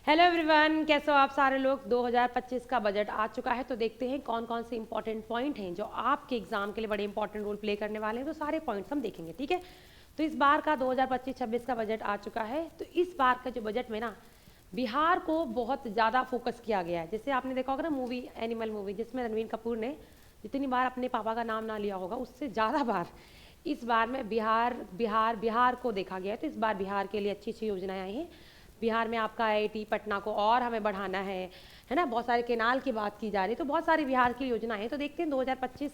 Hello everyone, कैसे हो आप सारे लोग। 2025 का बजट आ चुका है, तो देखते हैं कौन कौन से इंपॉर्टेंट पॉइंट हैं जो आपके एग्जाम के लिए बड़े इंपॉर्टेंट रोल प्ले करने वाले हैं। तो सारे पॉइंट्स हम देखेंगे, ठीक है। तो इस बार का 2025-26 का बजट आ चुका है। तो इस बार का जो बजट में ना बिहार को बहुत ज़्यादा फोकस किया गया है। जैसे आपने देखा होगा ना मूवी, एनिमल मूवी, जिसमें रणवीर कपूर ने जितनी बार अपने पापा का नाम ना लिया होगा उससे ज़्यादा बार इस बार में बिहार बिहार बिहार को देखा गया है। तो इस बार बिहार के लिए अच्छी अच्छी योजनाएं आई हैं। बिहार में आपका आईआईटी पटना को और हमें बढ़ाना है ना। बहुत सारे केनाल की बात की जा रही है, तो बहुत सारी बिहार की योजनाएं हैं। तो देखते हैं 2025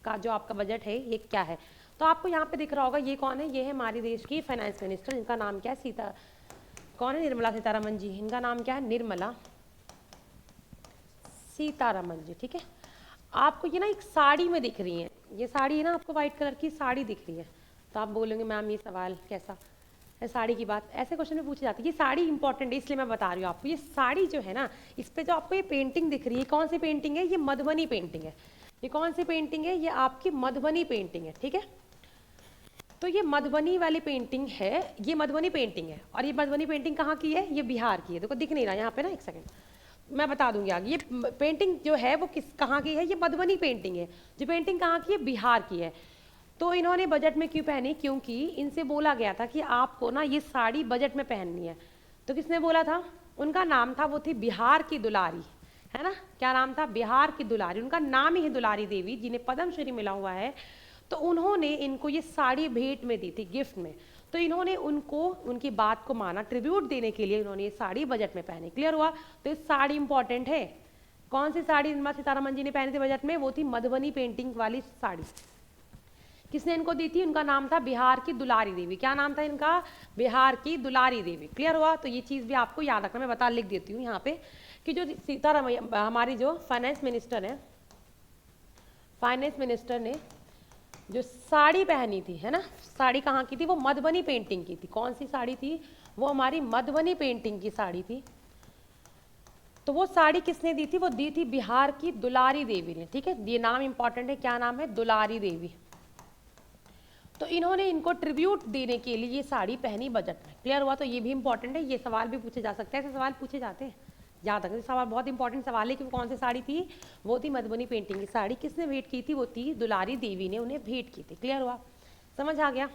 का जो आपका बजट है ये क्या है। तो आपको यहाँ पे दिख रहा होगा ये कौन है। ये है हमारे देश की फाइनेंस मिनिस्टर, इनका नाम क्या है, कौन है, निर्मला सीतारमन जी। इनका नाम क्या है, निर्मला सीतारमन जी, ठीक है। आपको ये ना एक साड़ी में दिख रही है, ये साड़ी है ना आपको व्हाइट कलर की साड़ी दिख रही है। तो आप बोलेंगे मैम ये सवाल कैसा है, साड़ी की बात ऐसे क्वेश्चन में पूछी जाती है। ये साड़ी इंपॉर्टेंट है इसलिए मैं बता रही हूँ आपको। ये साड़ी जो है ना, इस पे जो आपको ये पेंटिंग दिख रही है, कौन सी पेंटिंग है, ये मधुबनी पेंटिंग है। ये कौन सी पेंटिंग है, ये आपकी मधुबनी पेंटिंग है, ठीक है। तो ये मधुबनी वाली पेंटिंग है, ये मधुबनी पेंटिंग है। और ये मधुबनी पेंटिंग कहाँ की है, ये बिहार की है। देखो दिख नहीं रहा यहाँ पे ना, एक सेकंड मैं बता दूंगी आगे। ये पेंटिंग जो है वो किस कहाँ की है, ये मधुबनी पेंटिंग है। जो पेंटिंग कहाँ की है, बिहार की है। तो इन्होंने बजट में क्यों पहनी, क्योंकि इनसे बोला गया था कि आपको ना ये साड़ी बजट में पहननी है। तो किसने बोला था, उनका नाम था, वो थी बिहार की दुलारी, है ना। क्या नाम था, बिहार की दुलारी। उनका नाम ही है दुलारी देवी, जिन्हें पद्मश्री मिला हुआ है। तो उन्होंने इनको ये साड़ी भेंट में दी थी, गिफ्ट में। तो इन्होंने उनको उनकी बात को माना, ट्रिब्यूट देने के लिए इन्होंने ये साड़ी बजट में पहनी। क्लियर हुआ। तो ये साड़ी इंपॉर्टेंट है। कौन सी साड़ी निर्मला सीतारमन जी ने पहनी थी बजट में, वो थी मधुबनी पेंटिंग वाली साड़ी। किसने इनको दी थी, उनका नाम था बिहार की दुलारी देवी। क्या नाम था इनका, बिहार की दुलारी देवी। क्लियर हुआ। तो ये चीज़ भी आपको याद रखना, मैं बता लिख देती हूँ यहाँ पे कि जो सीतारमन हमारी जो फाइनेंस मिनिस्टर है, फाइनेंस मिनिस्टर ने जो साड़ी पहनी थी, है ना, साड़ी कहाँ की थी, वो मधुबनी पेंटिंग की थी। कौन सी साड़ी थी, वो हमारी मधुबनी पेंटिंग की साड़ी थी। तो वो साड़ी किसने दी थी, वो दी थी बिहार की दुलारी देवी ने, ठीक है। ये नाम इंपॉर्टेंट है, क्या नाम है, दुलारी देवी। तो इन्होंने इनको ट्रिब्यूट देने के लिए ये साड़ी पहनी बजट में। क्लियर हुआ। तो ये भी इंपॉर्टेंट है, ये सवाल भी पूछे जा सकते हैं, ऐसे सवाल पूछे जाते हैं। याद रखना सवाल बहुत इंपॉर्टेंट सवाल है कि वो कौन सी साड़ी थी, वो थी मधुबनी पेंटिंग की साड़ी। किसने भेंट की थी, वो थी दुलारी देवी ने उन्हें भेंट की थी। क्लियर हुआ, समझ आ गया,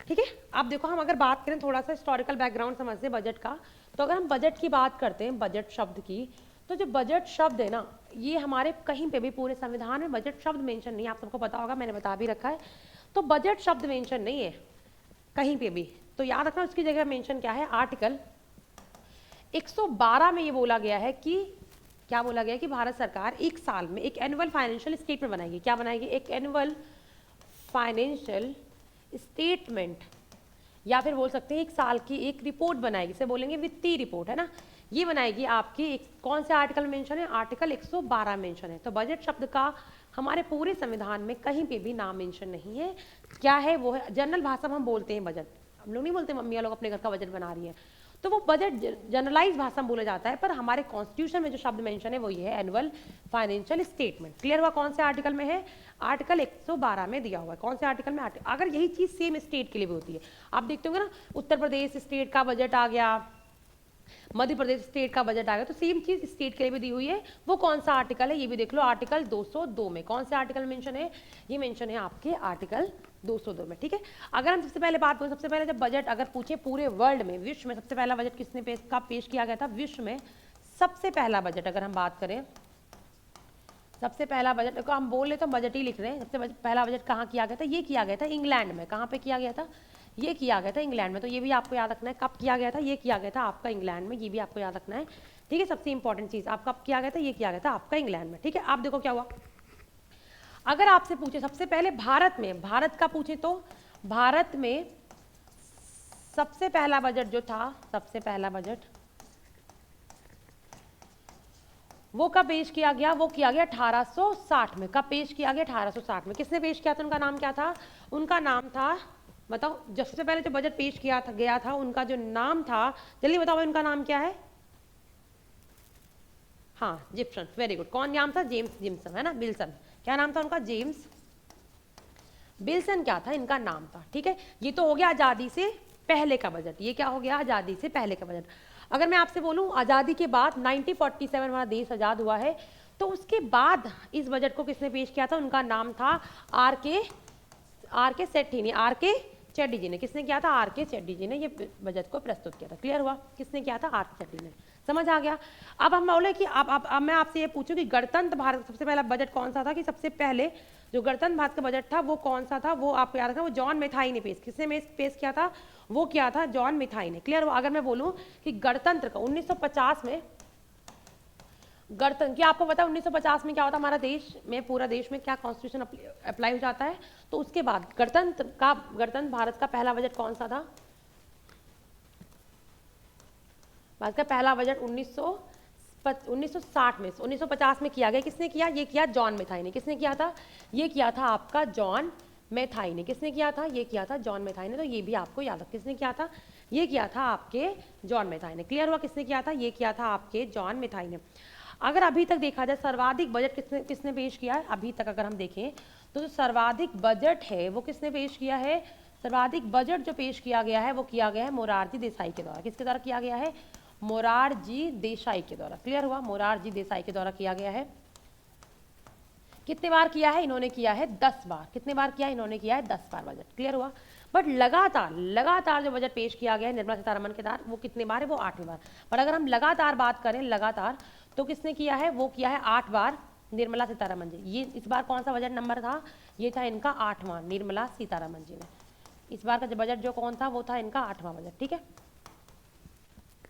ठीक है। अब देखो हम अगर बात करें थोड़ा सा हिस्टोरिकल बैकग्राउंड समझते बजट का, तो अगर हम बजट की बात करते हैं, बजट शब्द की, तो जो बजट शब्द है ना, ये हमारे कहीं पे भी पूरे संविधान में बजट शब्द मेंशन नहीं है। आप सबको पता होगा, मैंने बता भी रखा है। तो बजट शब्द मेंशन नहीं है कहीं पे भी। तो याद रखना उसकी जगह मेंशन क्या है, आर्टिकल 112 में ये बोला गया है कि, क्या बोला गया है कि भारत सरकार एक साल में एक एनुअल फाइनेंशियल स्टेटमेंट बनाएगी। क्या बनाएगी, एक एनुअल फाइनेंशियल स्टेटमेंट, या फिर बोल सकते हैं एक साल की एक रिपोर्ट बनाएगी, इसे बोलेंगे वित्तीय रिपोर्ट, है ना। ये बनाएगी आपकी कौन से आर्टिकल मेंशन है, आर्टिकल 112 मेंशन है। तो बजट शब्द का हमारे पूरे संविधान में कहीं पे भी नाम मेंशन नहीं है। क्या है, वो है जनरल भाषा में हम बोलते हैं बजट। हम लोग नहीं बोलते मम्मियाँ लोग अपने घर का बजट बना रही है, तो वो बजट जनरलाइज भाषा में बोला जाता है। पर हमारे कॉन्स्टिट्यूशन में जो शब्द मेंशन है वो ये है, एनुअल फाइनेंशियल स्टेटमेंट। क्लियर हुआ। कौन से आर्टिकल में है, आर्टिकल 112 में दिया हुआ है। कौन से आर्टिकल में, अगर यही चीज़ सेम स्टेट के लिए भी होती है, आप देखते होंगे ना, उत्तर प्रदेश स्टेट का बजट आ गया, मध्य प्रदेश स्टेट का बजट आ गया, तो सेम चीज स्टेट के लिए भी दी हुई है। वो कौन सा आर्टिकल है, ये भी देख लो, आर्टिकल 202 में। कौन से आर्टिकल मेंशन है, ये मेंशन है आपके आर्टिकल 202 में, ठीक है। अगर हम सबसे पहले बात करें, सबसे पहले जब बजट अगर पूछे पूरे वर्ल्ड में, विश्व में सबसे पहला बजट किसने पेश किया गया था, विश्व में सबसे पहला बजट अगर हम बात करें, सबसे पहला बजट को हम बोल रहे तो बजट ही लिख रहे हैं। सबसे पहला बजट कहाँ किया गया था, ये किया गया था इंग्लैंड में। कहाँ पे किया गया था, ये किया गया था इंग्लैंड में। तो ये भी आपको याद रखना है, कब किया गया था, ये किया गया था आपका इंग्लैंड में। ये भी आपको याद रखना है, ठीक है। सबसे इंपॉर्टेंट चीज, आप कब किया गया था, ये किया गया था आपका इंग्लैंड में, ठीक है। आप देखो क्या हुआ, अगर आपसे पूछे सबसे पहले भारत में, भारत का पूछे तो भारत में सबसे पहला बजट जो था, सबसे पहला बजट वो कब पेश किया गया, वो किया गया 1860 में। कब पेश किया गया, 1860 में। किसने पेश किया था, उनका नाम क्या था, उनका नाम था, बताओ, सबसे पहले जो बजट पेश किया था गया था, उनका जो नाम था, जल्दी बताओ उनका नाम क्या है। हाँ, जिप्सन, वेरी गुड। कौन नाम था, जेम्स जिम्सन, है ना, बिल्सन। क्या नाम था उनका, जेम्स बिल्सन, क्या था इनका नाम था, ठीक है। ये तो हो गया आजादी से पहले का बजट। ये क्या हो गया, आजादी से पहले का बजट। अगर मैं आपसे बोलूं आज़ादी के बाद 1947 हमारा देश आज़ाद हुआ है, तो उसके बाद इस बजट को किसने पेश किया था? उनका नाम था आर के सेठी ने, आर के चेट्टी जी ने। किसने किया था? आर के चेट्टी जी ने ये बजट को प्रस्तुत किया था। क्लियर हुआ? किसने किया था? आर के चेट्टी ने। समझ आ गया? अब हम बोले कि अब मैं आपसे ये पूछूं कि गणतंत्र भारत सबसे पहला बजट कौन सा था, कि सबसे पहले जो गणतंत्र भारत का बजट था वो कौन सा था? वो आपको याद रखना, वो जॉन मेथाई ने किसने पेश किया था? वो किया था जॉन मेथाई ने। क्लियर हुआ? अगर मैं बोलूं कि गणतंत्र का 1950 में गणतंत्र, क्या आपको पता है 1950 में क्या होता? हमारा देश में, पूरा देश में क्या कॉन्स्टिट्यूशन अप्लाई हो जाता है? तो उसके बाद गणतंत्र भारत का पहला बजट कौन सा था? भारत का पहला बजट 1960 में, 1950 में किया गया। किसने किया? ये किया जॉन मेथाई ने। किसने किया था? ये किया था आपका जॉन मेथाई ने। किसने किया था? ये किया था जॉन मेथाई ने। तो ये भी आपको याद है, किसने किया था? ये किया था आपके जॉन मेथाई ने। क्लियर हुआ? किसने किया था? ये किया था आपके जॉन मेथाई ने। अगर अभी तक देखा जाए सर्वाधिक बजट किसने पेश किया है? अभी तक अगर हम देखें तो जो सर्वाधिक बजट है वो किसने पेश किया है? सर्वाधिक बजट जो पेश किया गया है वो किया गया है मोरारजी देसाई के द्वारा। किसके द्वारा किया गया है? मोरारजी देसाई के द्वारा। क्लियर हुआ? मोरारजी देसाई के द्वारा किया गया है। कितने बार किया है? इन्होंने किया है 10 बार। कितने बार किया? इन्होंने किया है 10 बार बजट। क्लियर हुआ? बट लगातार जो बजट पेश किया गया है निर्मला सीतारमण के द्वारा, वो कितने बार है? वो 8वीं बार। पर अगर हम लगातार बात करें, लगातार, तो किसने किया है? वो किया है 8 बार निर्मला सीतारमण जी। ये इस बार कौन सा बजट नंबर था? ये था इनका 8वां, निर्मला सीतारमण जी ने। इस बार का जो बजट जो कौन था वो था इनका 8वां बजट। ठीक है,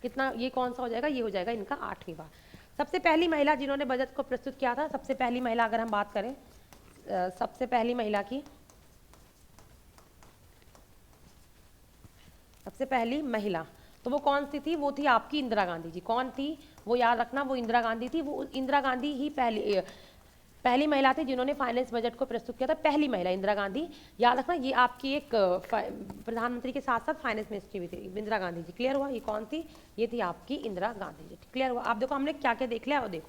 कितना ये कौन सा हो जाएगा? ये हो जाएगा इनका 8वीं बार। सबसे पहली महिला जिन्होंने बजट को प्रस्तुत किया था, सबसे पहली महिला अगर हम बात करें सबसे पहली महिला की, सबसे पहली महिला तो वो कौन सी थी? वो थी आपकी इंदिरा गांधी जी। कौन थी? वो याद रखना, वो इंदिरा गांधी थी। वो इंदिरा गांधी ही पहली महिला थी जिन्होंने फाइनेंस बजट को प्रस्तुत किया था। पहली महिला इंदिरा गांधी। याद रखना, ये आपकी एक प्रधानमंत्री के साथ साथ फाइनेंस मिनिस्ट्री भी थी इंदिरा गांधी जी। क्लियर हुआ? ये कौन थी? ये थी आपकी इंदिरा गांधी जी। क्लियर हुआ? आप देखो हमने क्या क्या देख लिया। और देखो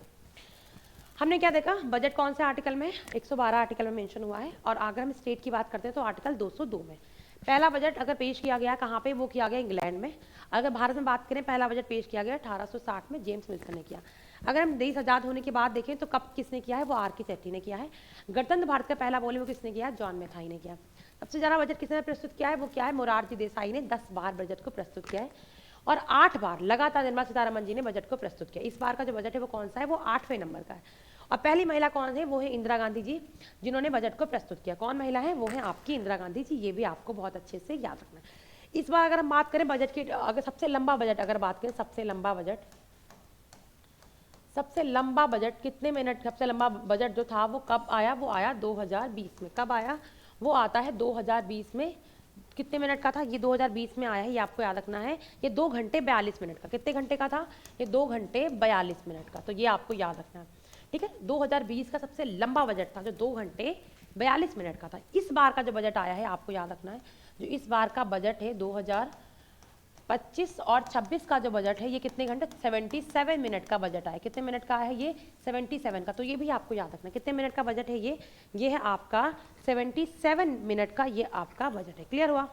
हमने क्या देखा, बजट कौन से आर्टिकल में? 112 आर्टिकल में मेंशन हुआ है। और अगर हम स्टेट की बात करते हैं तो आर्टिकल 202 में। पहला बजट अगर पेश किया गया कहाँ पे? वो किया गया इंग्लैंड में। अगर भारत में बात करें, पहला बजट पेश किया गया 1860 में, जेम्स विल्सन ने किया। अगर हम देश आज़ाद होने के बाद देखें तो कब किसने किया है? वो आर के चेट्टी ने किया है। गणतंत्र भारत का पहला बोले वो किसने किया? जॉन मेथाई ने किया। सबसे ज़्यादा बजट किसने प्रस्तुत किया है? वो क्या है? मोरारजी देसाई ने 10 बार बजट को प्रस्तुत किया है। और 8 बार लगातार निर्मला सीतारमण जी ने बजट को प्रस्तुत किया। इस बार का जो बजट है वो कौन सा है? वो 8वें नंबर का है। और पहली महिला कौन है? वो है इंदिरा गांधी जी, जिन्होंने बजट को प्रस्तुत किया। कौन महिला है? वो है आपकी इंदिरा गांधी जी। ये भी आपको बहुत अच्छे से याद रखना है। इस बार अगर हम बात करें बजट की, अगर सबसे लंबा बजट अगर बात करें, सबसे लंबा बजट कितने मिनट? सबसे लंबा बजट जो था वो कब आया? वो आया 2020 में। कब आया? वो आता है 2020 में। कितने मिनट का था? ये 2020 में आया है, ये आपको याद रखना है। ये 2 घंटे 42 मिनट का। कितने घंटे का था? ये 2 घंटे 42 मिनट का। तो ये आपको याद रखना है। ठीक है, 2020 का सबसे लंबा बजट था जो 2 घंटे 42 मिनट का था। इस बार का जो बजट आया है आपको याद रखना है, जो इस बार का बजट है 2025 और 26 का जो बजट है ये कितने घंटे? 77 मिनट का बजट आया। कितने मिनट का है ये? 77 का। तो ये भी आपको याद रखना है। कितने मिनट का बजट है ये है आपका 77 मिनट का, ये आपका बजट है। क्लियर हुआ?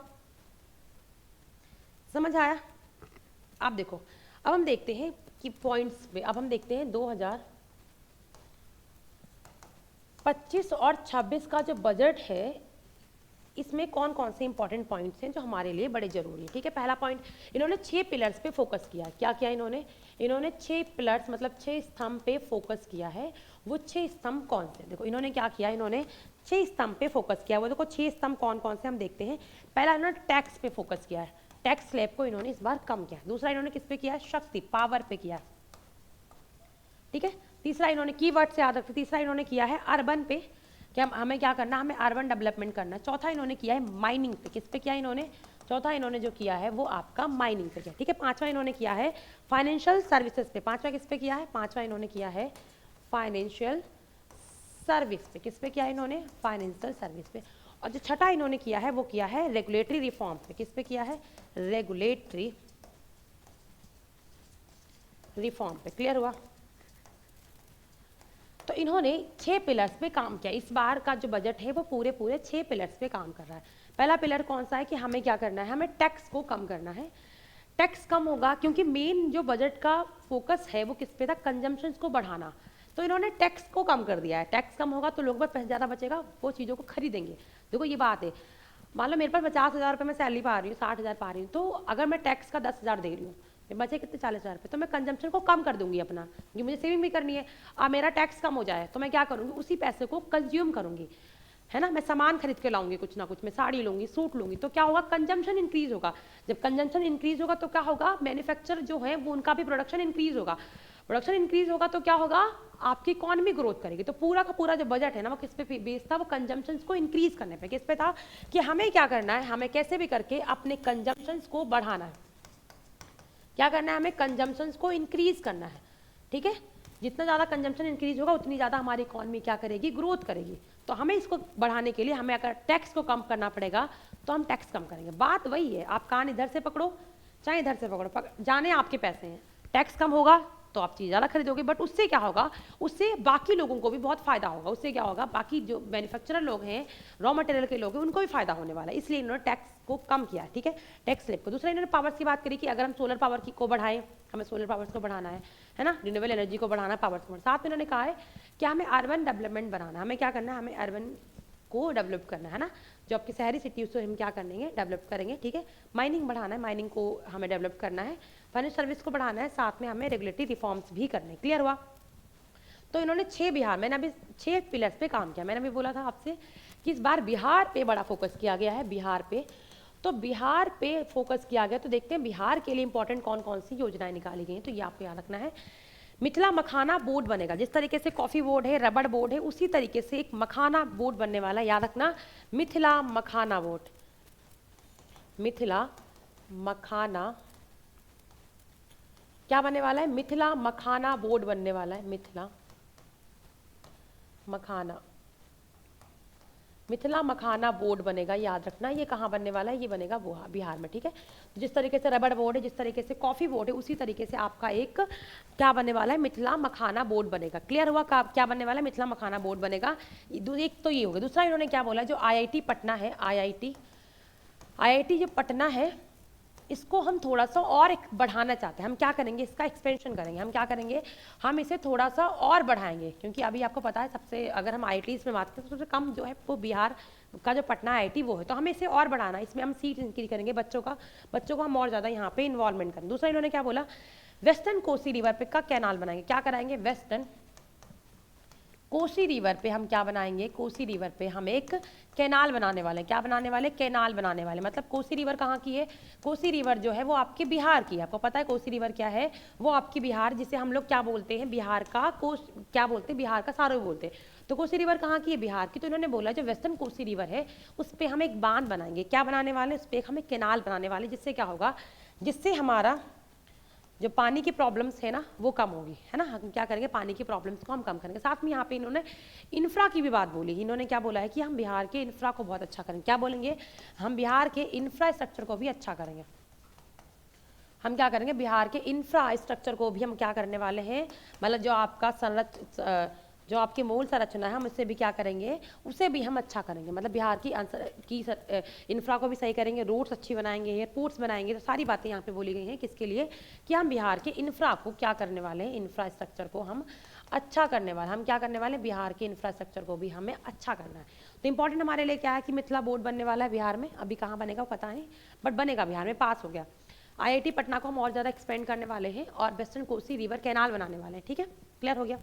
समझ आया? आप देखो, अब हम देखते हैं कि पॉइंट्स पे, अब हम देखते हैं 2025 और 26 का जो बजट है इसमें कौन कौन से इंपॉर्टेंट पॉइंट्स हैं जो हमारे लिए बड़े जरूरी हैं। ठीक है, पहला पॉइंट, इन्होंने 6 पिलर्स पे फोकस किया। क्या किया इन्होंने 6 पिलर्स मतलब 6 स्तंभ पे फोकस किया है। वो 6 स्तंभ कौन से? देखो इन्होंने क्या किया, इन्होंने 6 स्तंभ पे फोकस किया। वो देखो 6 स्तंभ कौन कौन से हम देखते हैं। पहला इन्होंने टैक्स पे फोकस किया है, टैक्स स्लैब को इन्होंने इस बार कम किया। दूसरा इन्होंने किस पे किया है? शक्ति, पावर पे किया। ठीक है, तीसरा इन्होंने कीवर्ड से याद रखते, तीसरा इन्होंने किया है अर्बन पे, क्या हमें क्या करना, हमें अर्बन डेवलपमेंट करना। चौथा इन्होंने किया है माइनिंग पे। किस पे किया इन्होंने? चौथा इन्होंने जो किया है वो आपका माइनिंग पे किया। ठीक है, पांचवा इन्होंने किया है फाइनेंशियल सर्विसेज पे। पांचवा किस पे किया है? पांचवा इन्होंने किया है फाइनेंशियल सर्विस पे। किस पे किया इन्होंने? फाइनेंशियल सर्विस पे। और जो छठा इन्होंने किया है वो किया है रेगुलेटरी रिफॉर्म पे। किस पे किया है? रेगुलेटरी रिफॉर्म पे। क्लियर हुआ? तो इन्होंने 6 पिलर्स पे काम किया। इस बार का जो बजट है वो पूरे 6 पिलर्स पे काम कर रहा है। पहला पिलर कौन सा है कि हमें क्या करना है? हमें टैक्स को कम करना है। टैक्स कम होगा क्योंकि मेन जो बजट का फोकस है वो किस पे था, कंजम्पशन को बढ़ाना, तो इन्होंने टैक्स को कम कर दिया है। टैक्स कम होगा तो लोगों पर पैसा ज़्यादा बचेगा, वो चीज़ों को खरीदेंगे। देखो ये बात है, मान लो मेरे पास 50,000 रुपये मैं सैलरी पा रही हूँ, 60,000 पा रही हूँ, तो अगर मैं टैक्स का 10,000 दे रही हूँ, बचे कितने 40,000 रुपये, तो मैं कंजम्पशन को कम कर दूंगी अपना, क्योंकि मुझे सेविंग भी करनी है। अब मेरा टैक्स कम हो जाए तो मैं क्या करूँगी, उसी पैसे को कंज्यूम करूँगी, है ना, मैं सामान खरीद के लाऊंगी कुछ ना कुछ, मैं साड़ी लूंगी, सूट लूंगी, तो क्या होगा, कंजम्पशन इंक्रीज होगा। जब कंजम्पशन इंक्रीज होगा तो क्या होगा, मैन्युफैक्चर जो है वो उनका भी प्रोडक्शन इंक्रीज होगा। प्रोडक्शन इंक्रीज होगा तो क्या होगा, आपकी इकॉनमी ग्रोथ करेगी। तो पूरा का पूरा जो बजट है ना वो किस पे बेस्ड था, वो कंजम्पशन को इंक्रीज करने पे, किस पे था कि हमें क्या करना है, हमें कैसे भी करके अपने कंजम्पशन को बढ़ाना है। क्या करना है, हमें कंजम्पशन को इंक्रीज करना है, ठीक है। जितना ज़्यादा कंजम्पशन इंक्रीज होगा उतनी ज़्यादा हमारी इकॉनमी क्या करेगी, ग्रोथ करेगी। तो हमें इसको बढ़ाने के लिए हमें अगर टैक्स को कम करना पड़ेगा तो हम टैक्स कम करेंगे। बात वही है, आप कान इधर से पकड़ो चाहे इधर से पकड़ो, जाने आपके पैसे हैं। टैक्स कम होगा तो आप चीज़ ज़्यादा खरीदोगे, बट उससे क्या होगा, उससे बाकी लोगों को भी बहुत फायदा होगा। उससे क्या होगा, बाकी जो मैन्युफैक्चरर लोग हैं, रॉ मटेरियल के लोग हैं, उनको भी फायदा होने वाला है। इसलिए इन्होंने टैक्स को कम किया, ठीक है, टैक्स स्लैब को। दूसरा इन्होंने पावर्स की बात करी कि अगर हम सोलर पावर को बढ़ाएं, हमें सोलर पावर्स को बढ़ाना है ना, रिन्यूएबल एनर्जी को बढ़ाना, पावर्स को। साथ में इन्होंने कहा है कि हमें अर्बन डेवलपमेंट बनाना, हमें क्या करना है, हमें अर्बन को डेवलप करना है ना, जो आपकी शहरी सिटी उसको हम क्या करेंगे, डेवलप करेंगे, ठीक है। माइनिंग बढ़ाना है, माइनिंग को हमें डेवलप करना है, फाइनेंशियल सर्विस को बढ़ाना है, साथ में हमें रेगुलेटरी रिफॉर्म्स भी करने। क्लियर हुआ। तो इन्होंने 6 बिहार, मैंने अभी 6 पिलर्स पे काम किया। मैंने अभी बोला था आपसे कि इस बार बिहार पे बड़ा फोकस किया गया है, बिहार पे। तो बिहार पे फोकस किया गया, तो देखते हैं बिहार के लिए इंपॉर्टेंट कौन कौन सी योजनाएं निकाली गई हैं। तो ये आपको याद रखना है, मिथिला मखाना बोर्ड बनेगा। जिस तरीके से कॉफी बोर्ड है, रबड़ बोर्ड है, उसी तरीके से एक मखाना बोर्ड बनने वाला है, याद रखना, मिथिला मखाना बोर्ड, मिथिला मखाना क्या बनने वाला है, मिथिला मखाना बोर्ड बनने वाला है, मिथिला मखाना, मिथिला मखाना बोर्ड बनेगा, याद रखना। ये कहाँ बनने वाला है, ये बनेगा वो बिहार में, ठीक है। तो जिस तरीके से रबड़ बोर्ड है, जिस तरीके से कॉफी बोर्ड है, उसी तरीके से आपका एक क्या बनने वाला है, मिथिला मखाना बोर्ड बनेगा। क्लियर हुआ, क्या बनने वाला है, मिथिला मखाना बोर्ड बनेगा। एक तो ये हो गया। दूसरा इन्होंने क्या बोला, जो IIT पटना है, IIT जो पटना है, इसको हम थोड़ा सा और एक बढ़ाना चाहते हैं। हम क्या करेंगे, इसका एक्सपेंशन करेंगे। हम क्या करेंगे, हम इसे थोड़ा सा और बढ़ाएंगे, क्योंकि अभी आपको पता है सबसे, अगर हम IITs में बात करें तो सबसे कम जो है वो बिहार का जो पटना IIT वो है। तो हमें इसे और बढ़ाना, इसमें हम सीट इंक्रीज करेंगे, बच्चों को हम और ज़्यादा यहाँ पे इन्वॉल्वमेंट करें। दूसरा इन्होंने क्या बोला, वेस्टर्न कोसी रिवर पे का कैनाल बनाएंगे। क्या कराएंगे, वेस्टर्न कोसी रिवर पे हम क्या बनाएंगे, कोसी रिवर पे हम एक कैनाल बनाने वाले हैं। क्या बनाने वाले, कैनाल बनाने वाले। मतलब कोसी रिवर कहाँ की है, कोसी रिवर जो है वो आपके बिहार की है। आपको पता है कोसी रिवर क्या है, वो आपकी बिहार, जिसे हम लोग क्या बोलते हैं, बिहार का कोस, क्या बोलते हैं, बिहार का सारो बोलते हैं। तो कोसी रिवर कहाँ की है, बिहार की। तो इन्होंने बोला जो वेस्टर्न कोसी रिवर है उस पर हम एक बांध बनाएंगे। क्या बनाने वाले, उस पर हम एक कैनाल बनाने वाले, जिससे क्या होगा, जिससे हमारा जो पानी की प्रॉब्लम्स है ना वो कम होगी, है ना। हम क्या करेंगे, पानी की प्रॉब्लम्स को हम कम करेंगे। साथ में यहाँ पे इन्होंने इंफ्रा की भी बात बोली। इन्होंने क्या बोला है कि हम बिहार के इंफ्रा को बहुत अच्छा करेंगे। क्या बोलेंगे, हम बिहार के इंफ्रास्ट्रक्चर को भी अच्छा करेंगे। हम क्या करेंगे, बिहार के इंफ्रास्ट्रक्चर को भी हम क्या करने वाले हैं, मतलब जो आपका जो आपकी मूल संरचना है हम उससे भी क्या करेंगे, उसे भी हम अच्छा करेंगे। मतलब बिहार की इंफ्रा को भी सही करेंगे, रोड्स अच्छी बनाएंगे, एयरपोर्ट्स बनाएंगे। तो सारी बातें यहाँ पे बोली गई हैं किसके लिए, कि हम बिहार के इंफ्रा को क्या करने वाले हैं, इंफ्रास्ट्रक्चर को हम अच्छा करने वाले। हम क्या करने वाले, बिहार के इंफ्रास्ट्रक्चर को भी हमें अच्छा करना है। तो इंपॉर्टेंट हमारे लिए क्या है कि मिथिला बोर्ड बनने वाला है बिहार में। अभी कहाँ बनेगा वो पता नहीं, बट बनेगा बिहार में, पास हो गया। IIT पटना को हम और ज़्यादा एक्सपेंड करने वाले हैं और वेस्टर्न कोसी रिवर कैनाल बनाने वाले हैं, ठीक है। क्लियर हो गया,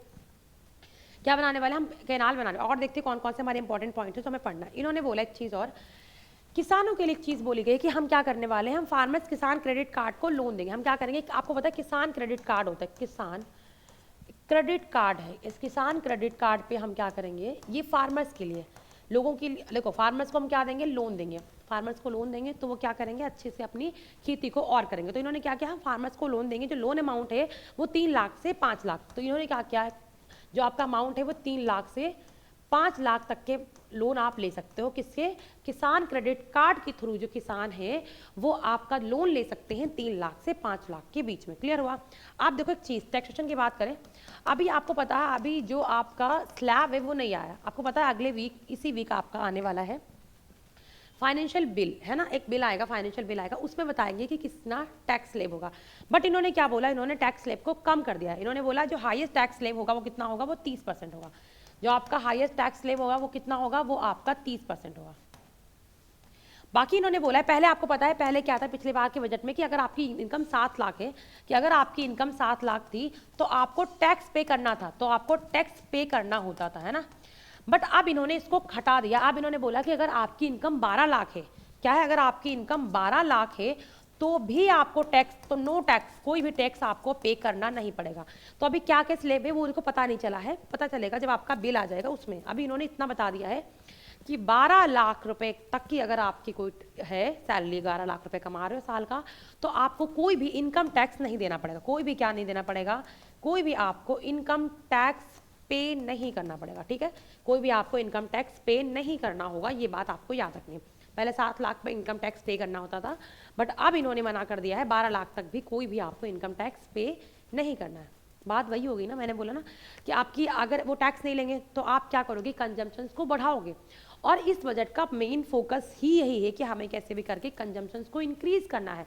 क्या बनाने वाले, हम कैनाल बनाने। और देखते कौन कौन से हमारे इंपॉर्टेंट पॉइंट है तो हमें पढ़ना है। इन्होंने बोला एक चीज़ और, किसानों के लिए एक चीज़ बोली गई कि हम क्या करने वाले हैं, हम फार्मर्स किसान क्रेडिट कार्ड को लोन देंगे। हम क्या करेंगे, आपको पता है किसान क्रेडिट कार्ड होता है, किसान क्रेडिट कार्ड है। इस किसान क्रेडिट कार्ड पे हम क्या करेंगे, ये फार्मर्स के लिए, लोगों की, देखो फार्मर्स को हम क्या देंगे, लोन देंगे। फार्मर्स को लोन देंगे तो वो क्या करेंगे, अच्छे से अपनी खेती को और करेंगे। तो इन्होंने क्या किया, हम फार्मर्स को लोन देंगे। जो लोन अमाउंट है वो 3 लाख से 5 लाख। तो इन्होंने क्या किया, जो आपका अमाउंट है वो 3 लाख से 5 लाख तक के लोन आप ले सकते हो। किसके, किसान क्रेडिट कार्ड के थ्रू जो किसान है वो आपका लोन ले सकते हैं 3 लाख से 5 लाख के बीच में। क्लियर हुआ। आप देखो एक चीज़, टैक्सेशन की बात करें, अभी आपको पता है अभी जो आपका स्लैब है वो नहीं आया। आपको पता है अगले वीक, इसी वीक आपका आने वाला है फाइनेंशियल बिल है ना, एक बिल आएगा, फाइनेंशियल बिल आएगा, उसमें बताएंगे कि कितना टैक्स स्लैब होगा। बट इन्होंने क्या बोला, इन्होंने टैक्स स्लैब को कम कर दिया। इन्होंने बोला जो हाईएस्ट टैक्स स्लैब होगा वो कितना होगा, वो 30% होगा। जो आपका हाईएस्ट टैक्स स्लैब होगा वो कितना होगा, वो आपका 30% होगा। बाकी इन्होंने बोला है, पहले आपको पता है पहले क्या था पिछले बार के बजट में, कि अगर आपकी इनकम 7 लाख है, कि अगर आपकी इनकम 7 लाख थी तो आपको टैक्स पे करना था, तो आपको टैक्स पे करना होता था, है ना। बट अब इन्होंने इसको हटा दिया। अब इन्होंने बोला कि अगर आपकी इनकम 12 लाख है, क्या है, अगर आपकी इनकम 12 लाख है तो भी आपको टैक्स, तो नो टैक्स, कोई भी टैक्स आपको पे करना नहीं पड़ेगा। तो अभी क्या क्या स्लैब है वो उनको पता नहीं चला है, पता चलेगा जब आपका बिल आ जाएगा उसमें। अभी इन्होंने इतना बता दिया है कि 12 लाख रुपए तक की अगर आपकी कोई है सैलरी, 11 लाख रुपए कमा रहे हो साल का, तो आपको कोई भी इनकम टैक्स नहीं देना पड़ेगा। कोई भी क्या नहीं देना पड़ेगा, कोई भी आपको इनकम टैक्स पे नहीं करना पड़ेगा, ठीक है। कोई भी आपको इनकम टैक्स पे नहीं करना होगा, ये बात आपको याद रखनी है। पहले 7 लाख पे इनकम टैक्स पे करना होता था, बट अब इन्होंने मना कर दिया है 12 लाख तक भी कोई भी आपको इनकम टैक्स पे नहीं करना है। बात वही होगी ना, मैंने बोला ना कि आपकी अगर वो टैक्स नहीं लेंगे तो आप क्या करोगे, कंजम्पशन को बढ़ाओगे। और इस बजट का मेन फोकस ही यही है कि हमें कैसे भी करके कंजम्पशन को इंक्रीज करना है,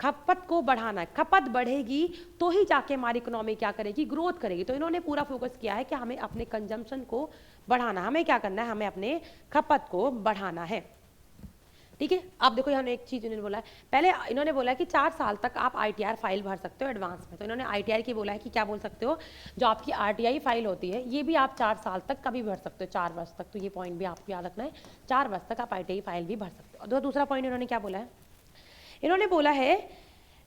खपत को बढ़ाना है। खपत बढ़ेगी तो ही जाके हमारी इकोनॉमी क्या करेगी, ग्रोथ करेगी। तो इन्होंने पूरा फोकस किया है कि हमें अपने कंजम्पशन को बढ़ाना, हमें क्या करना है, हमें अपने खपत को बढ़ाना है, ठीक है। अब देखो यहाँ एक चीज इन्होंने बोला है, पहले इन्होंने बोला है कि 4 साल तक आप ITR फाइल भर सकते हो एडवांस में। तो इन्होंने ITR की बोला है कि क्या बोल सकते हो, जो आपकी RTI फाइल होती है ये भी आप 4 साल तक कभी भर सकते हो, 4 वर्ष तक। तो ये पॉइंट भी आपको याद रखना है, 4 वर्ष तक आप ITI फाइल भी भर सकते हो। दूसरा पॉइंट इन्होंने क्या बोला है, इन्होंने बोला है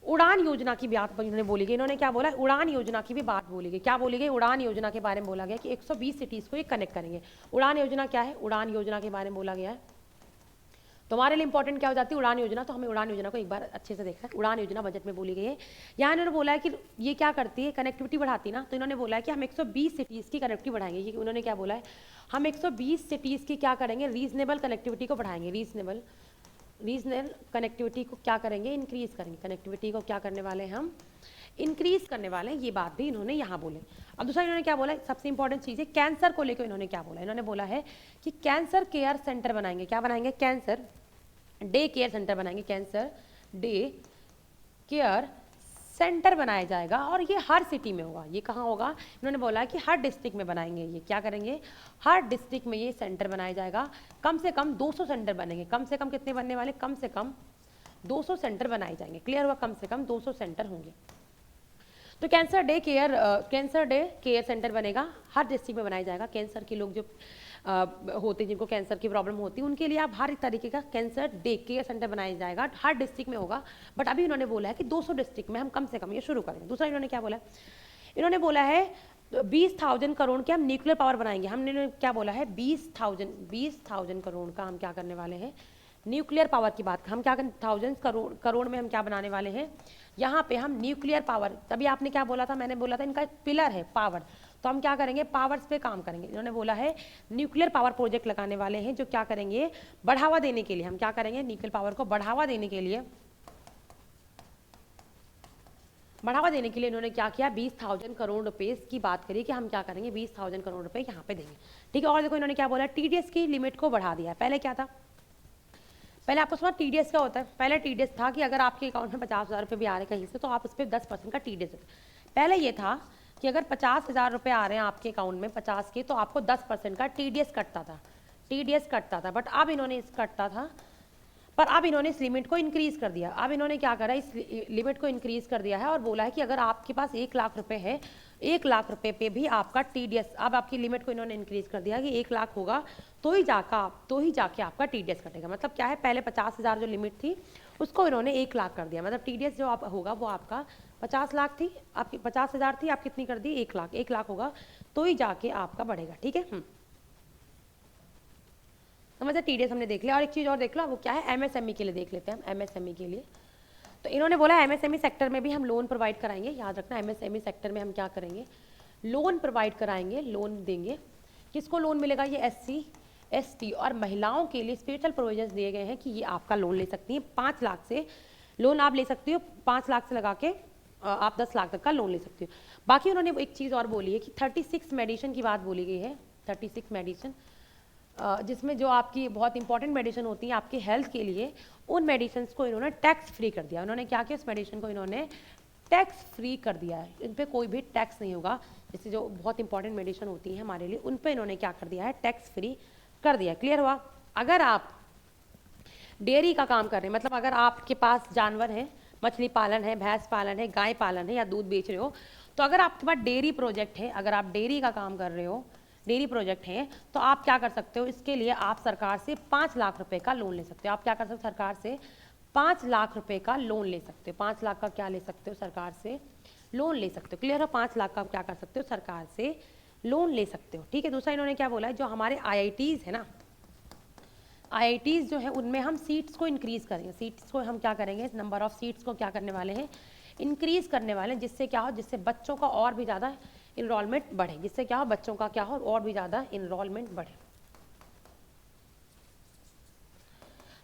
उड़ान योजना की बात इन्होंने बोली गई। इन्होंने क्या बोला, उड़ान योजना की भी बात बोली गई। क्या बोली गई, उड़ान योजना के बारे में बोला गया कि 120 सिटीज को ये कनेक्ट करेंगे। उड़ान योजना क्या है, उड़ान योजना के बारे में बोला गया है। तुम्हारे लिए इंपॉर्टेंट क्या हो जाती है, उड़ान योजना। तो हमें उड़ान योजना को एक बार अच्छे से देखना है। उड़ान योजना बजट में बोली गई है। यहाँ इन्होंने बोला है कि ये क्या करती है, कनेक्टिविटी बढ़ाती ना। तो इन्होंने बोला है कि हम 120 सिटीज़ की कनेक्टिविटी बढ़ाएंगे। क्योंकि उन्होंने क्या बोला है, हम 120 सिटीज़ की क्या करेंगे, रीजनेबल कनेक्टिविटी को बढ़ाएंगे। रीजनेबल कनेक्टिविटी को क्या करेंगे, इंक्रीज करेंगे। कनेक्टिविटी को क्या करने वाले हैं, हम इंक्रीज करने वाले हैं। ये बात भी इन्होंने यहाँ बोले। अब दूसरा इन्होंने क्या बोला, सबसे इंपॉर्टेंट चीज़ है कैंसर को लेकर इन्होंने क्या बोला, इन्होंने बोला है कि कैंसर केयर सेंटर बनाएंगे। क्या बनाएंगे, कैंसर डे केयर सेंटर बनाएंगे। कैंसर डे केयर सेंटर बनाया जाएगा और ये हर सिटी में होगा। ये कहाँ होगा, इन्होंने बोला कि हर डिस्ट्रिक्ट में बनाएंगे। ये क्या करेंगे, हर डिस्ट्रिक्ट में ये सेंटर बनाया जाएगा। कम से कम 200 सेंटर बनेंगे। कम से कम कितने बनने वाले, कम से कम 200 सेंटर बनाए जाएंगे। क्लियर हुआ, कम से कम 200 सेंटर होंगे। तो कैंसर डे केयर सेंटर बनेगा, हर डिस्ट्रिक्ट में बनाया जाएगा। कैंसर के लोग जो होते हैं, जिनको कैंसर की प्रॉब्लम होती है, उनके लिए आप हर तरीके का कैंसर डे केयर सेंटर बनाया जाएगा, हर डिस्ट्रिक्ट में होगा। बट अभी इन्होंने बोला है कि 200 डिस्ट्रिक्ट में हम कम से कम ये शुरू करेंगे। दूसरा इन्होंने क्या बोला है, इन्होंने बोला है 20,000 करोड़ के हम न्यूक्लियर पावर बनाएंगे। हमने क्या बोला है, 20,000 करोड़ का हम क्या करने वाले हैं, न्यूक्लियर पावर की बात। हम क्या करें, 1000 करोड़ में हम क्या बनाने वाले हैं, यहाँ पे हम न्यूक्लियर पावर। तभी आपने क्या बोला था, मैंने बोला था इनका पिलर है पावर। तो हम क्या करेंगे, पावर्स पे काम करेंगे। इन्होंने बोला है न्यूक्लियर पावर प्रोजेक्ट लगाने वाले हैं, जो क्या करेंगे, बढ़ावा देने के लिए। हम क्या करेंगे, न्यूक्लियर पावर को बढ़ावा देने के लिए इन्होंने क्या किया, 20,000 करोड़ रुपए की बात करी कि हम क्या करेंगे, 20,000 करोड़ रुपए यहाँ पे देंगे, ठीक है। और देखो इन्होंने क्या बोला, TDS की लिमिट को बढ़ा दिया है। पहले क्या था, पहले आपको समझ TDS क्या होता है। पहले TDS था कि अगर आपके अकाउंट में 50,000 रुपये भी आ रहे कहीं से, तो आप उस पर 10% का TDS देते। पहले ये था कि अगर 50,000 रुपये आ रहे हैं आपके अकाउंट में 50 के, तो आपको 10% का TDS कटता था। बट अब इन्होंने इस लिमिट को इंक्रीज कर दिया। अब इन्होंने क्या करा, इस लिमिट को इंक्रीज कर दिया है और बोला है कि अगर आपके पास 1 लाख रुपए है, 1 लाख रुपए पे भी आपका TDS, अब आपकी लिमिट को इन्होंने इंक्रीज कर दिया कि 1 लाख होगा तो ही जाके आपका TDS कटेगा। मतलब क्या है, पहले 50,000 जो लिमिट थी उसको इन्होंने 1 लाख कर दिया। मतलब TDS जो आप होगा वो आपका 50 लाख थी, आपकी 50,000 थी, आप कितनी कर दी, 1 लाख होगा तो ही जाके आपका बढ़ेगा, ठीक है। तो मतलब TDS हमने देख लिया। और एक चीज़ और देख लो, वो क्या है, MSME के लिए देख लेते हैं हम। MSME के लिए तो इन्होंने बोला MSME सेक्टर में भी हम लोन प्रोवाइड कराएंगे। याद रखना, MSME सेक्टर में हम क्या करेंगे, लोन प्रोवाइड कराएंगे, लोन देंगे। किसको लोन मिलेगा, ये SC ST और महिलाओं के लिए स्पेशल प्रोविजंस दिए गए हैं कि ये आपका लोन ले सकती हैं। 5 लाख से लोन आप ले सकती हो, 5 लाख से लगा के आप 10 लाख तक का लोन ले सकती हो। बाकी उन्होंने एक चीज़ और बोली है कि 36 मेडिसिन की बात बोली गई है। 36 मेडिसिन जिसमें जो आपकी बहुत इंपॉर्टेंट मेडिसिन होती है आपकी हेल्थ के लिए, उन मेडिसिन को इन्होंने टैक्स फ्री कर दिया। उन्होंने क्या किया, उस मेडिसिन को इन्होंने टैक्स फ्री कर दिया है, इन पे कोई भी टैक्स नहीं होगा। जैसे जो बहुत इंपॉर्टेंट मेडिसिन होती है हमारे लिए, उन पे इन्होंने क्या कर दिया है, टैक्स फ्री कर दिया है। क्लियर हुआ? अगर आप डेयरी का काम कर रहे हैं, मतलब अगर आपके पास जानवर है, मछली पालन है, भैंस पालन है, गाय पालन है या दूध बेच रहे हो, तो अगर आपके पास डेयरी प्रोजेक्ट है, अगर आप डेयरी का काम कर रहे हो, डेयरी प्रोजेक्ट है, तो आप क्या कर सकते हो, इसके लिए आप सरकार से 5 लाख रुपए का लोन ले सकते हो। आप क्या कर सकते हो, सरकार से 5 लाख रुपए का लोन ले सकते हो। 5 लाख का क्या ले सकते हो, सरकार से लोन ले सकते हो। क्लियर हो? 5 लाख का क्या कर सकते हो, सरकार से लोन ले सकते हो। ठीक है। दूसरा इन्होंने क्या बोला है, जो हमारे IITs है ना, IITs जो है उनमें हम सीट्स को इंक्रीज़ करेंगे। सीट्स को हम क्या करेंगे, नंबर ऑफ सीट्स को क्या करने वाले हैं, इंक्रीज़ करने वाले हैं। जिससे क्या हो, जिससे बच्चों का और भी ज़्यादा इनरोलमेंट बढ़े। जिससे क्या हो, बच्चों का क्या हो, और भी ज़्यादा इनरोलमेंट बढ़े।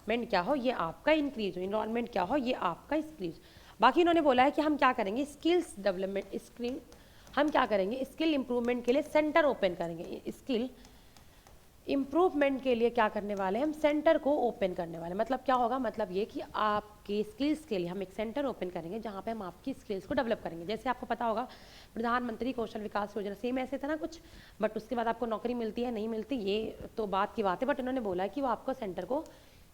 मेंट क्या हो, ये आपका इंक्रीज हो, इनरोलमेंट क्या हो, ये आपका इंक्रीज। बाकी इन्होंने बोला है कि हम क्या करेंगे, स्किल्स डेवलपमेंट, स्किल हम क्या करेंगे, स्किल इंप्रूवमेंट के लिए सेंटर ओपन करेंगे। स्किल इम्प्रूवमेंट के लिए क्या करने वाले हैं, हम सेंटर को ओपन करने वाले हैं। मतलब क्या होगा, मतलब ये कि आपके स्किल्स के लिए हम एक सेंटर ओपन करेंगे जहाँ पे हम आपकी स्किल्स को डेवलप करेंगे। जैसे आपको पता होगा प्रधानमंत्री कौशल विकास योजना, सेम ऐसे था ना कुछ, बट उसके बाद आपको नौकरी मिलती है नहीं मिलती ये तो बात की बात है, बट उन्होंने बोला है कि वो आपको सेंटर को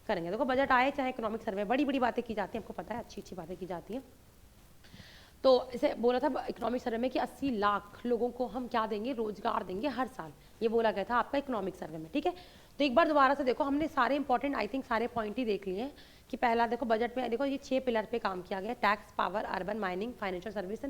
करेंगे। देखो बजट आए चाहे इकोनॉमिक सर्वे, बड़ी बड़ी बातें की जाती हैं, आपको पता है, अच्छी अच्छी बातें की जाती हैं। तो इसे बोला था इकोनॉमिक सर्वे में कि 80 लाख लोगों को हम क्या देंगे, रोजगार देंगे हर साल, ये बोला गया था आपका इकोनॉमिक सर्वे में। ठीक है। तो एक बार दोबारा से देखो, हमने सारे इंपॉर्टेंट आई थिंक सारे पॉइंट ही देख लिए हैं कि पहला देखो बजट में देखो ये 6 पिलर पे काम किया गया, tax, power, urban, mining, financial service,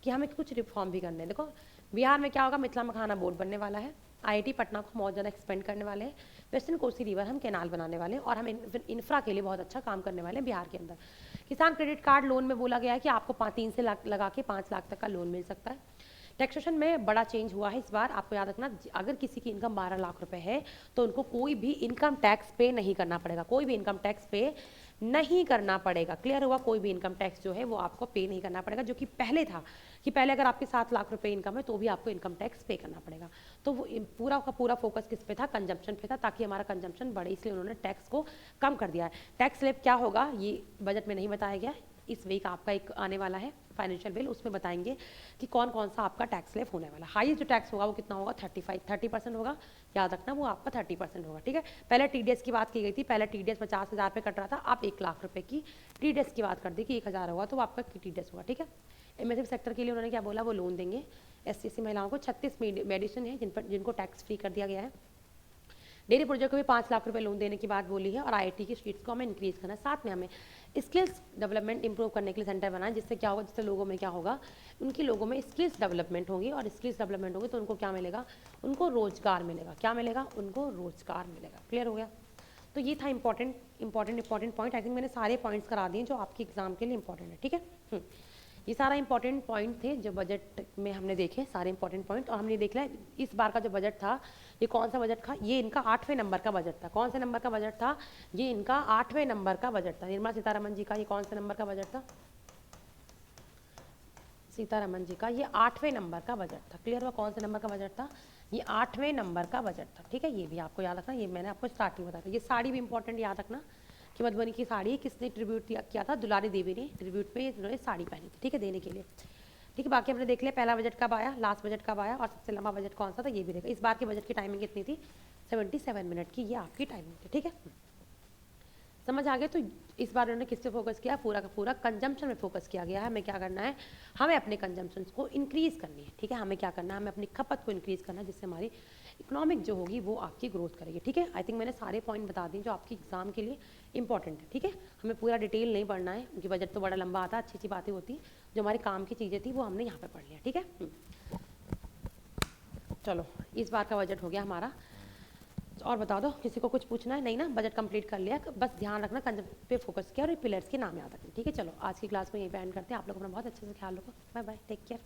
कि हमें कुछ रिफॉर्म भी करने हैं। देखो बिहार में क्या होगा, मिथिला मखाना बोर्ड बनने वाला है, IIT पटना को बहुत ज़्यादा एक्सपेंड करने वाले हैं, वेस्टर्न कोसी रिवर हम कैनाल बनाने वाले हैं, और हम इंफ्रा के लिए बहुत अच्छा काम करने वाले हैं बिहार के अंदर। किसान क्रेडिट कार्ड लोन में बोला गया है कि आपको 3 से लगा के 5 लाख तक का लोन मिल सकता है। टैक्सेशन में बड़ा चेंज हुआ है इस बार, आपको याद रखना, अगर किसी की इनकम 12 लाख रुपए है तो उनको कोई भी इनकम टैक्स पे नहीं करना पड़ेगा, कोई भी इनकम टैक्स पे नहीं करना पड़ेगा। क्लियर हुआ? कोई भी इनकम टैक्स जो है वो आपको पे नहीं करना पड़ेगा, जो कि पहले था कि पहले अगर आपके 7 लाख रुपए इनकम है तो भी आपको इनकम टैक्स पे करना पड़ेगा। तो वो पूरा का पूरा फोकस किस पे था, कंजम्पशन पे था, ताकि हमारा कंजम्पशन बढ़े, इसलिए उन्होंने टैक्स को कम कर दिया है। टैक्स स्लैब क्या होगा ये बजट में नहीं बताया गया, इस वीक आपका एक आने वाला है फाइनेंशियल बिल, उसमें बताएंगे कि कौन कौन सा आपका टैक्स स्लैब होने वाला। हाईएस्ट जो टैक्स होगा वो कितना होगा, 30% होगा, याद रखना वो आपका 30% होगा। ठीक है। पहले TDS की बात की गई थी, पहले TDS 50,000 पे कट रहा था, आप 1 लाख रुपए की TDS की बात कर दी कि 1,000 होगा तो आपका TDS होगा। ठीक है। MSME सेक्टर के लिए उन्होंने क्या बोला, वो लोन देंगे। SC महिलाओं को 36 मेडिसिन है जिनको टैक्स फ्री कर दिया गया है। डेयरी प्रोजेक्ट को भी 5 लाख रुपए लोन देने की बात बोली है, और IIT की सीट्स को हमें इंक्रीज करना है। साथ में हमें स्किल्स डेवलपमेंट इंप्रूव करने के लिए सेंटर बनाए, जिससे क्या होगा, जिससे लोगों में क्या होगा, उनके लोगों में स्किल्स डेवलपमेंट होगी, और स्किल्स डेवलपमेंट होगी तो उनको क्या मिलेगा, उनको रोजगार मिलेगा। क्या मिलेगा, उनको रोजगार मिलेगा। क्लियर हो गया? तो ये था इंपॉर्टेंट पॉइंट। आई थिंक मैंने सारे पॉइंट्स करा दिए जो आपके एग्जाम के लिए इंपॉर्टेंट है। ठीक है। ये सारा इंपॉर्टेंट पॉइंट थे जो बजट में हमने देखे, सारे इंपॉर्टेंट पॉइंट, और हमने देख लिया इस बार का जो बजट था, ये कौन सा बजट था, ये इनका 8वें नंबर का बजट था। कौन से नंबर का बजट था, ये इनका 8वें नंबर का बजट था। निर्मला सीतारमन जी का ये कौन से नंबर का बजट था, सीतारमन जी का ये 8वें नंबर का बजट था। क्लियर हुआ? कौन से नंबर का बजट था, ये 8वें नंबर का बजट था। ठीक है। ये भी आपको याद रखना, ये मैंने आपको स्टार्टिंग बताया। ये साड़ी भी इंपॉर्टेंट याद रखना कि मधुबनी की साड़ी किसने ट्रिब्यूट किया था, दुलारी देवी ने ट्रिब्यूट पे इन्होंने साड़ी पहनी थी। ठीक है, देने के लिए। ठीक है। बाकी हमने देख लिया पहला बजट कब आया, लास्ट बजट कब आया, और सबसे लंबा बजट कौन सा था, ये भी देखा। इस बार के बजट की टाइमिंग कितनी थी, 77 मिनट की, ये आपकी टाइमिंग थी। ठीक है, समझ आ गया? तो इस बार उन्होंने किस पे फोकस किया, पूरा का पूरा कंजम्पशन में फोकस किया गया है। हमें क्या करना है, हमें अपने कंजम्पशन को इंक्रीज करनी है। ठीक है, हमें क्या करना है, हमें अपनी खपत को इंक्रीज करना है, जिससे हमारी इकोनॉमिक जो होगी वो आपकी ग्रोथ करेगी। ठीक है, आई थिंक मैंने सारे पॉइंट बता दिए जो आपकी एग्जाम के लिए इंपॉर्टेंट है। ठीक है, हमें पूरा डिटेल नहीं पढ़ना है क्योंकि बजट तो बड़ा लंबा आता है, अच्छी अच्छी बातें होती हैं, जो हमारे काम की चीज़ें थी वो हमने यहाँ पे पढ़ लिया। ठीक है, चलो इस बार का बजट हो गया हमारा। और बता दो, किसी को कुछ पूछना है? नहीं ना, बजट कंप्लीट कर लिया। बस ध्यान रखना कंजम्पशन पे फोकस किया और ये पिलर्स के नाम याद रखना। ठीक है, चलो आज की क्लास को यहीं पे एंड करते हैं। आप लोग अपना बहुत अच्छे से ख्याल रखो। Bye bye, take care.